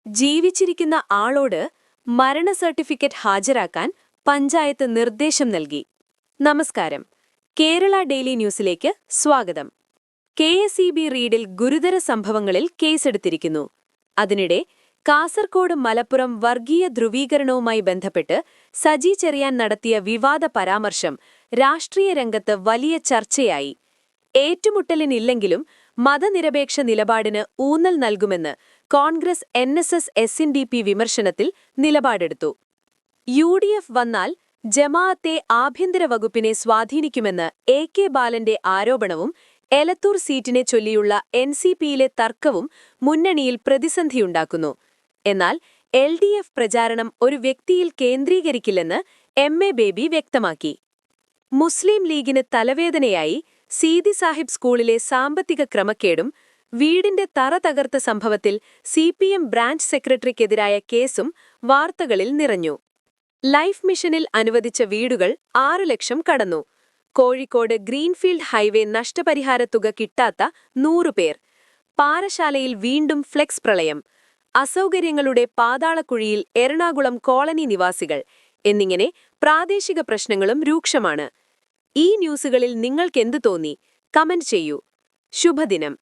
ജീവിച്ചിരിക്കുന്ന ആളോട് മരണ സർട്ടിഫിക്കറ്റ് ഹാജരാക്കാൻ പഞ്ചായത്ത് നിർദ്ദേശം നൽകി. നമസ്കാരം, കേരള ഡെയിലി ന്യൂസിലേക്ക് സ്വാഗതം. കെ.എസ്.ഇ.ബി. റീഡിൽ ഗുരുതര സംഭവങ്ങളിൽ കേസെടുത്തിരിക്കുന്നു. അതിനിടെ കാസർകോട് മലപ്പുറം വർഗീയ ധ്രുവീകരണവുമായി ബന്ധപ്പെട്ട് സജി ചെറിയാൻ നടത്തിയ വിവാദ പരാമർശം രാഷ്ട്രീയ രംഗത്ത് വലിയ ചർച്ചയായി. ഏറ്റുമുട്ടലിനില്ലെങ്കിലും മതനിരപേക്ഷ നിലപാടിന് ഊന്നൽ നൽകുമെന്ന് കോൺഗ്രസ് NSS-SNDP വിമർശനത്തിൽ നിലപാടെടുത്തു. UDF വന്നാൽ ജമാഅത്തെ ആഭ്യന്തര വകുപ്പിനെ സ്വാധീനിക്കുമെന്ന് AK ബാലന്റെ ആരോപണവും എലത്തൂർ സീറ്റിനെ ചൊല്ലിയുള്ള NCPയിലെ തർക്കവും മുന്നണിയിൽ പ്രതിസന്ധിയുണ്ടാക്കുന്നു. എന്നാൽ LDF പ്രചാരണം ഒരു വ്യക്തിയിൽ കേന്ദ്രീകരിക്കില്ലെന്ന് MA ബേബി വ്യക്തമാക്കി. മുസ്ലിം ലീഗിന് തലവേദനയായി സീതി സാഹിബ് സ്കൂളിലെ സാമ്പത്തിക ക്രമക്കേടും വീടിന്റെ തറ തകർത്ത സംഭവത്തിൽ CPM ബ്രാഞ്ച് സെക്രട്ടറിക്കെതിരായ കേസും വാർത്തകളിൽ നിറഞ്ഞു. ലൈഫ് മിഷനിൽ അനുവദിച്ച വീടുകൾ 6 ലക്ഷം കടന്നു. കോഴിക്കോട് ഗ്രീൻഫീൽഡ് ഹൈവേ നഷ്ടപരിഹാരത്തുക കിട്ടാത്ത 100 പേർ. പാറശാലയിൽ വീണ്ടും ഫ്ലെക്സ് പ്രളയം. അസൗകര്യങ്ങളുടെ പാതാളക്കുഴിയിൽ എറണാകുളം കോളനി നിവാസികൾ എന്നിങ്ങനെ പ്രാദേശിക പ്രശ്നങ്ങളും രൂക്ഷമാണ്. ഈ ന്യൂസുകളിൽ നിങ്ങൾക്കെന്ത് തോന്നി? കമന്റ് ചെയ്യൂ. ശുഭദിനം.